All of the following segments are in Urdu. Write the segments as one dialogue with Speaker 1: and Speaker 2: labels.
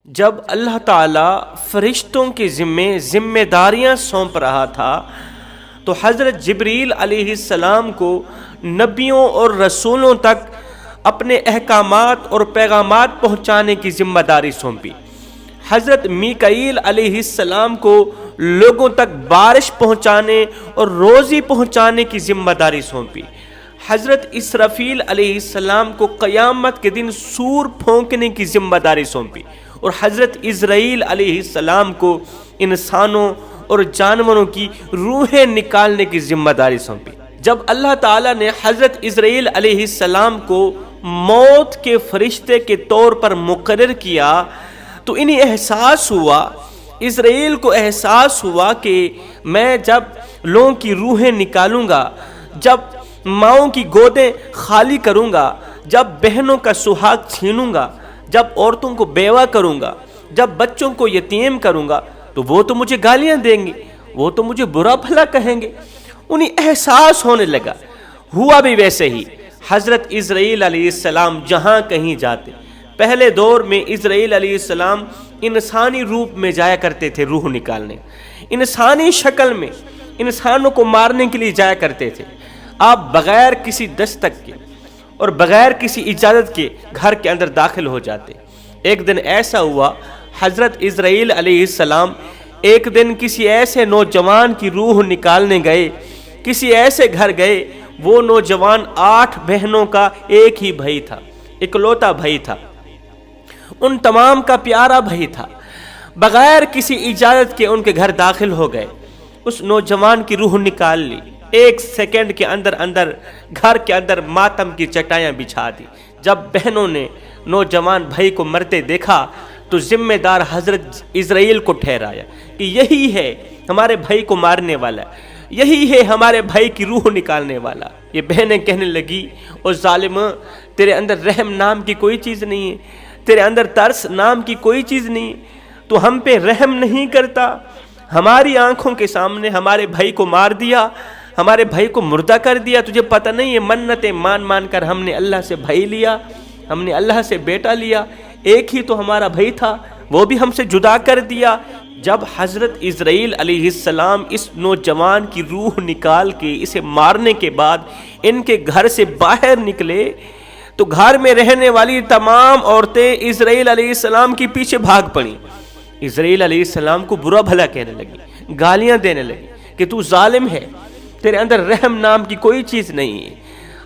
Speaker 1: جب اللہ تعالیٰ فرشتوں کے ذمہ داریاں سونپ رہا تھا تو حضرت جبریل علیہ السلام کو نبیوں اور رسولوں تک اپنے احکامات اور پیغامات پہنچانے کی ذمہ داری سونپی۔ حضرت میکائیل علیہ السلام کو لوگوں تک بارش پہنچانے اور روزی پہنچانے کی ذمہ داری سونپی۔ حضرت اسرافیل علیہ السلام کو قیامت کے دن سور پھونکنے کی ذمہ داری سونپی، اور حضرت عزرائیل علیہ السلام کو انسانوں اور جانوروں کی روحیں نکالنے کی ذمہ داری سونپی۔ جب اللہ تعالیٰ نے حضرت عزرائیل علیہ السلام کو موت کے فرشتے کے طور پر مقرر کیا تو انہیں احساس ہوا، عزرائیل کو احساس ہوا کہ میں جب لوگوں کی روحیں نکالوں گا، جب ماؤں کی گودیں خالی کروں گا، جب بہنوں کا سہاگ چھینوں گا، جب عورتوں کو بیوہ کروں گا، جب بچوں کو یتیم کروں گا تو وہ تو مجھے گالیاں دیں گے، وہ تو مجھے برا بھلا کہیں گے۔ انہیں احساس ہونے لگا۔ ہوا بھی ویسے ہی۔ حضرت عزرائیل علیہ السلام جہاں کہیں جاتے، پہلے دور میں عزرائیل علیہ السلام انسانی روپ میں جایا کرتے تھے، روح نکالنے، انسانی شکل میں انسانوں کو مارنے کے لیے جایا کرتے تھے۔ آپ بغیر کسی دستک کے اور بغیر کسی اجازت کے گھر کے اندر داخل ہو جاتے۔ ایک دن ایسا ہوا، حضرت عزرائیل علیہ السلام ایک دن کسی ایسے نوجوان کی روح نکالنے گئے، کسی ایسے گھر گئے، وہ نوجوان 8 بہنوں کا ایک ہی بھائی تھا، اکلوتا بھائی تھا، ان تمام کا پیارا بھائی تھا۔ بغیر کسی اجازت کے ان کے گھر داخل ہو گئے، اس نوجوان کی روح نکال لی، 1 سیکنڈ کے اندر گھر کے اندر ماتم کی چٹائیاں بچھا دی۔ جب بہنوں نے نوجوان بھائی کو مرتے دیکھا تو ذمہ دار حضرت عزرائیل کو ٹھہرایا کہ یہی ہے ہمارے بھائی کو مارنے والا، یہی ہے ہمارے بھائی کی روح نکالنے والا۔ یہ بہنیں کہنے لگی، او ظالم، تیرے اندر رحم نام کی کوئی چیز نہیں ہے، تیرے اندر ترس نام کی کوئی چیز نہیں، تو ہم پہ رحم نہیں کرتا، ہماری آنکھوں کے سامنے ہمارے بھائی کو مار دیا، ہمارے بھائی کو مردہ کر دیا۔ تجھے پتہ نہیں ہے منتیں مان کر ہم نے اللہ سے بھائی لیا، ہم نے اللہ سے بیٹا لیا، ایک ہی تو ہمارا بھائی تھا، وہ بھی ہم سے جدا کر دیا۔ جب حضرت عزرائیل علیہ السلام اس نوجوان کی روح نکال کے اسے مارنے کے بعد ان کے گھر سے باہر نکلے تو گھر میں رہنے والی تمام عورتیں عزرائیل علیہ السلام کے پیچھے بھاگ پڑیں، عزرائیل علیہ السلام کو برا بھلا کہنے لگی، گالیاں دینے لگی کہ تو ظالم ہے، تیرے اندر رحم نام کی کوئی چیز نہیں ہے،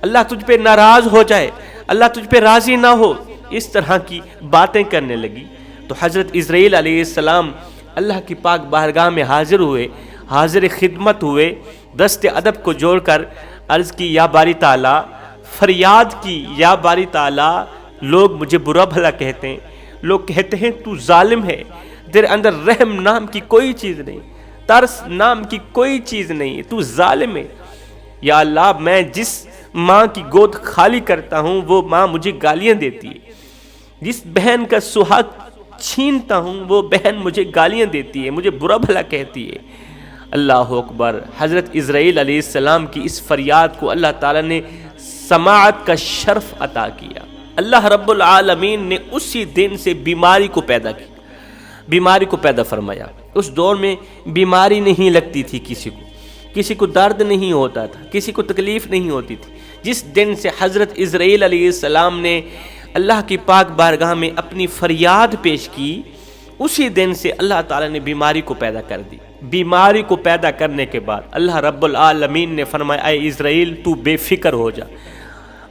Speaker 1: اللہ تجھ پہ ناراض ہو جائے، اللہ تجھ پہ راضی نہ ہو، اس طرح کی باتیں کرنے لگی۔ تو حضرت عزرائیل علیہ السلام اللہ کی پاک بارگاہ میں حاضر ہوئے، حاضر خدمت ہوئے، دست ادب کو جوڑ کر عرض کی، یا باری تعالیٰ، فریاد کی، یا باری تعالیٰ، لوگ مجھے برا بھلا کہتے ہیں، لوگ کہتے ہیں تو ظالم ہے، تیرے اندر رحم نام کی کوئی چیز نہیں، ترس نام کی کوئی چیز نہیں، تو ظالم ہے۔ یا اللہ، میں جس ماں کی گود خالی کرتا ہوں وہ ماں مجھے گالیاں دیتی ہے، جس بہن کا سہاگ چھینتا ہوں وہ بہن مجھے گالیاں دیتی ہے، مجھے برا بھلا کہتی ہے۔ اللہ اکبر۔ حضرت عزرائیل علیہ السلام کی اس فریاد کو اللہ تعالیٰ نے سماعت کا شرف عطا کیا۔ اللہ رب العالمین نے اسی دن سے بیماری کو پیدا کیا، بیماری کو پیدا فرمایا۔ اس دور میں بیماری نہیں لگتی تھی، کسی کو درد نہیں ہوتا تھا، کسی کو تکلیف نہیں ہوتی تھی۔ جس دن سے حضرت عزرائیل علیہ السلام نے اللہ کی پاک بارگاہ میں اپنی فریاد پیش کی، اسی دن سے اللہ تعالیٰ نے بیماری کو پیدا کر دی۔ بیماری کو پیدا کرنے کے بعد اللہ رب العالمین نے فرمایا، اے عزرائیل، تو بے فکر ہو جا،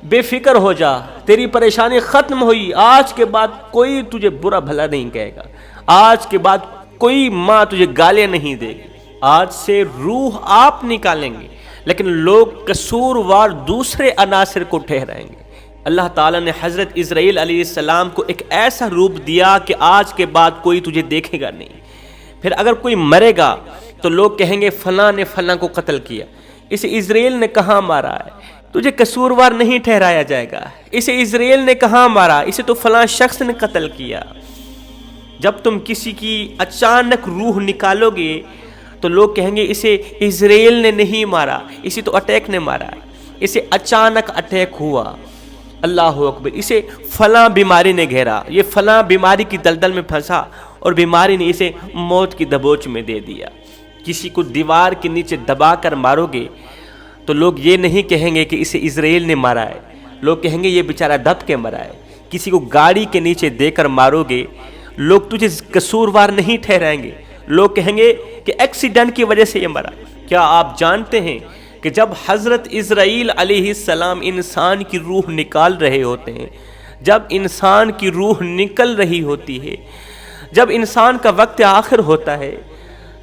Speaker 1: بے فکر ہو جا، تیری پریشانی ختم ہوئی، آج کے بعد کوئی تجھے برا بھلا نہیں کہے گا، آج کے بعد کوئی ماں تجھے گالیاں نہیں دے گی، آج سے روح آپ نکالیں گے لیکن لوگ قصوروار دوسرے عناصر کو ٹھہرائیں گے۔ اللہ تعالیٰ نے حضرت عزرائیل علیہ السلام کو ایک ایسا روپ دیا کہ آج کے بعد کوئی تجھے دیکھے گا نہیں۔ پھر اگر کوئی مرے گا تو لوگ کہیں گے فلاں نے فلاں کو قتل کیا، اسے عزرائیل نے کہاں مارا ہے، تجھے قصوروار نہیں ٹھہرایا جائے گا، اسے عزرائیل نے کہاں مارا، اسے تو فلاں شخص نے قتل کیا۔ جب تم کسی کی اچانک روح نکالو گے تو لوگ کہیں گے اسے عزرائیل نے نہیں مارا، اسے تو اٹیک نے مارا، اسے اچانک اٹیک ہوا۔ اللہ اکبر، اسے فلاں بیماری نے گھیرا، یہ فلاں بیماری کی دلدل میں پھنسا اور بیماری نے اسے موت کی دبوچ میں دے دیا۔ کسی کو دیوار کے نیچے دبا کر مارو گے تو لوگ یہ نہیں کہیں گے کہ اسے اسرائیل نے مارا ہے، لوگ کہیں گے یہ بیچارہ دب کے مرا ہے۔ کسی کو گاڑی کے نیچے دے کر مارو گے لوگ تجھے قصوروار نہیں ٹھہرائیں گے، لوگ کہیں گے کہ ایکسیڈنٹ کی وجہ سے یہ مرا۔ کیا آپ جانتے ہیں کہ جب حضرت اسرائیل علیہ السلام انسان کی روح نکال رہے ہوتے ہیں، جب انسان کی روح نکل رہی ہوتی ہے، جب انسان کا وقت آخر ہوتا ہے،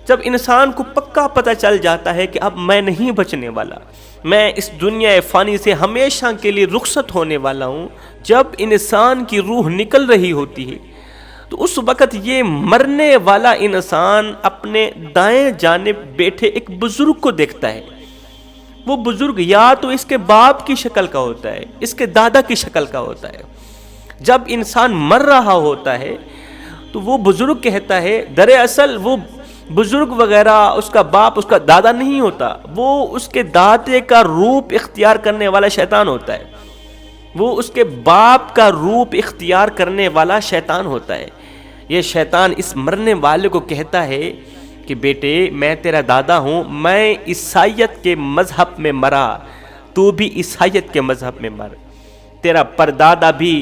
Speaker 1: جب انسان کو پکا پتہ چل جاتا ہے کہ اب میں نہیں بچنے والا، میں اس دنیا فانی سے ہمیشہ کے لیے رخصت ہونے والا ہوں، جب انسان کی روح نکل رہی ہوتی ہے تو اس وقت یہ مرنے والا انسان اپنے دائیں جانب بیٹھے ایک بزرگ کو دیکھتا ہے۔ وہ بزرگ یا تو اس کے باپ کی شکل کا ہوتا ہے، اس کے دادا کی شکل کا ہوتا ہے۔ جب انسان مر رہا ہوتا ہے تو وہ بزرگ کہتا ہے، دراصل وہ بزرگ وغیرہ اس کا باپ اس کا دادا نہیں ہوتا، وہ اس کے دادے کا روپ اختیار کرنے والا شیطان ہوتا ہے، وہ اس کے باپ کا روپ اختیار کرنے والا شیطان ہوتا ہے۔ یہ شیطان اس مرنے والے کو کہتا ہے کہ بیٹے میں تیرا دادا ہوں، میں عیسائیت کے مذہب میں مرا، تو بھی عیسائیت کے مذہب میں مر، تیرا پردادا بھی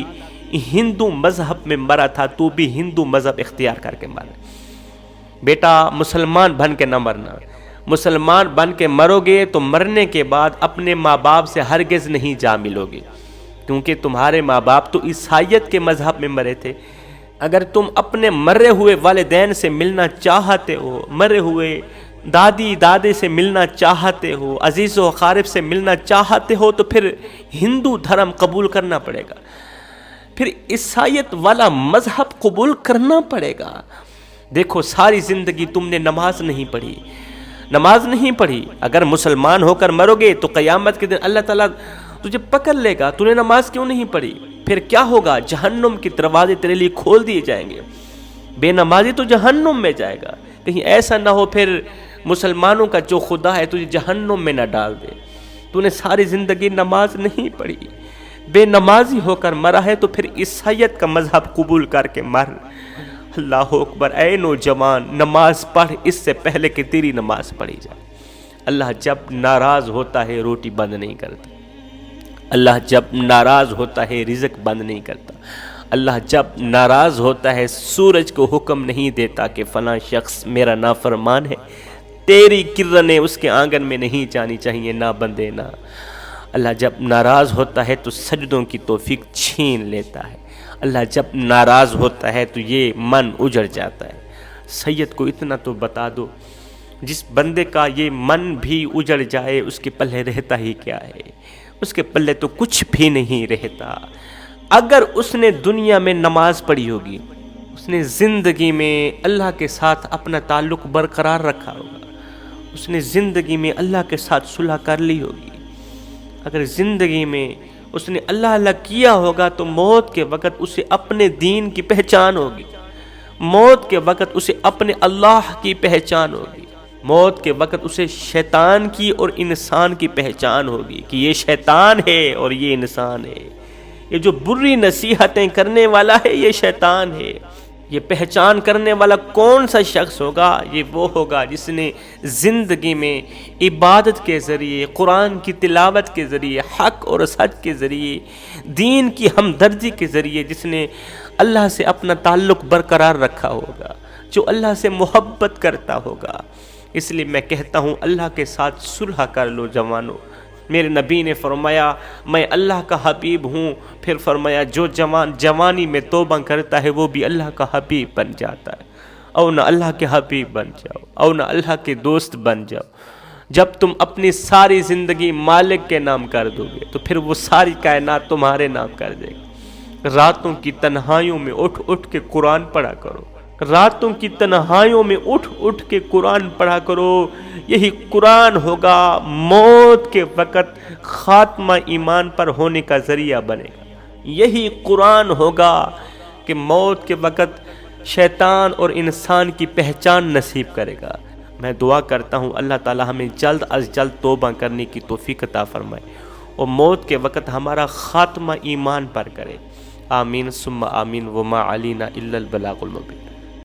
Speaker 1: ہندو مذہب میں مرا تھا، تو بھی ہندو مذہب اختیار کر کے مر۔ بیٹا مسلمان بن کے نہ مرنا، مسلمان بن کے مرو گے تو مرنے کے بعد اپنے ماں باپ سے ہرگز نہیں جا ملو گے، کیونکہ تمہارے ماں باپ تو عیسائیت کے مذہب میں مرے تھے۔ اگر تم اپنے مرے ہوئے والدین سے ملنا چاہتے ہو، مرے ہوئے دادی دادے سے ملنا چاہتے ہو، عزیز و اقارب سے ملنا چاہتے ہو تو پھر ہندو دھرم قبول کرنا پڑے گا، پھر عیسائیت والا مذہب قبول کرنا پڑے گا۔ دیکھو ساری زندگی تم نے نماز نہیں پڑھی، نماز نہیں پڑھی، اگر مسلمان ہو کر مرو گے تو قیامت کے دن اللہ تعالیٰ تجھے پکڑ لے گا، تو نے نماز کیوں نہیں پڑھی؟ پھر کیا ہوگا؟ جہنم کے دروازے تیرے لیے کھول دیے جائیں گے، بے نمازی تو جہنم میں جائے گا۔ کہیں ایسا نہ ہو پھر مسلمانوں کا جو خدا ہے تجھے جہنم میں نہ ڈال دے، تو نے ساری زندگی نماز نہیں پڑھی، بے نمازی ہو کر مرا ہے، تو پھر عیسائیت کا مذہب قبول کر کے مر۔ اللہ اکبر، اے نوجوان نماز پڑھ اس سے پہلے کہ تیری نماز پڑھی جائے۔ اللہ جب ناراض ہوتا ہے روٹی بند نہیں کرتا، اللہ جب ناراض ہوتا ہے رزق بند نہیں کرتا، اللہ جب ناراض ہوتا ہے سورج کو حکم نہیں دیتا کہ فلاں شخص میرا نافرمان ہے، تیری کرنیں اس کے آنگن میں نہیں جانی چاہیے، نہ بندے نہ۔ اللہ جب ناراض ہوتا ہے تو سجدوں کی توفیق چھین لیتا ہے، اللہ جب ناراض ہوتا ہے تو یہ من اجڑ جاتا ہے۔ سید کو اتنا تو بتا دو، جس بندے کا یہ من بھی اجڑ جائے اس کے پلے رہتا ہی کیا ہے؟ اس کے پلے تو کچھ بھی نہیں رہتا۔ اگر اس نے دنیا میں نماز پڑھی ہوگی، اس نے زندگی میں اللہ کے ساتھ اپنا تعلق برقرار رکھا ہوگا، اس نے زندگی میں اللہ کے ساتھ صلح کر لی ہوگی، اگر زندگی میں اس نے اللہ اللہ کیا ہوگا تو موت کے وقت اسے اپنے دین کی پہچان ہوگی، موت کے وقت اسے اپنے اللہ کی پہچان ہوگی، موت کے وقت اسے شیطان کی اور انسان کی پہچان ہوگی کہ یہ شیطان ہے اور یہ انسان ہے، یہ جو بری نصیحتیں کرنے والا ہے یہ شیطان ہے۔ یہ پہچان کرنے والا کون سا شخص ہوگا؟ یہ وہ ہوگا جس نے زندگی میں عبادت کے ذریعے، قرآن کی تلاوت کے ذریعے، حق اور سچ کے ذریعے، دین کی ہمدردی کے ذریعے جس نے اللہ سے اپنا تعلق برقرار رکھا ہوگا، جو اللہ سے محبت کرتا ہوگا۔ اس لیے میں کہتا ہوں اللہ کے ساتھ صلح کر لو جوانو۔ میرے نبی نے فرمایا میں اللہ کا حبیب ہوں، پھر فرمایا جو جوان جوانی میں توبہ کرتا ہے وہ بھی اللہ کا حبیب بن جاتا ہے۔ او نہ اللہ کے حبیب بن جاؤ، او نہ اللہ کے دوست بن جاؤ۔ جب تم اپنی ساری زندگی مالک کے نام کر دو گے تو پھر وہ ساری کائنات تمہارے نام کر دے گی۔ راتوں کی تنہائیوں میں اٹھ اٹھ کے قرآن پڑھا کرو، راتوں کی تنہائیوں میں اٹھ اٹھ کے قرآن پڑھا کرو۔ یہی قرآن ہوگا موت کے وقت خاتمہ ایمان پر ہونے کا ذریعہ بنے گا، یہی قرآن ہوگا کہ موت کے وقت شیطان اور انسان کی پہچان نصیب کرے گا۔ میں دعا کرتا ہوں اللہ تعالی ہمیں جلد از جلد توبہ کرنے کی توفیق عطا فرمائے۔ اور موت کے وقت ہمارا خاتمہ ایمان پر کرے۔ آمین ثم آمین، وما علینا الا البلاغ المبین۔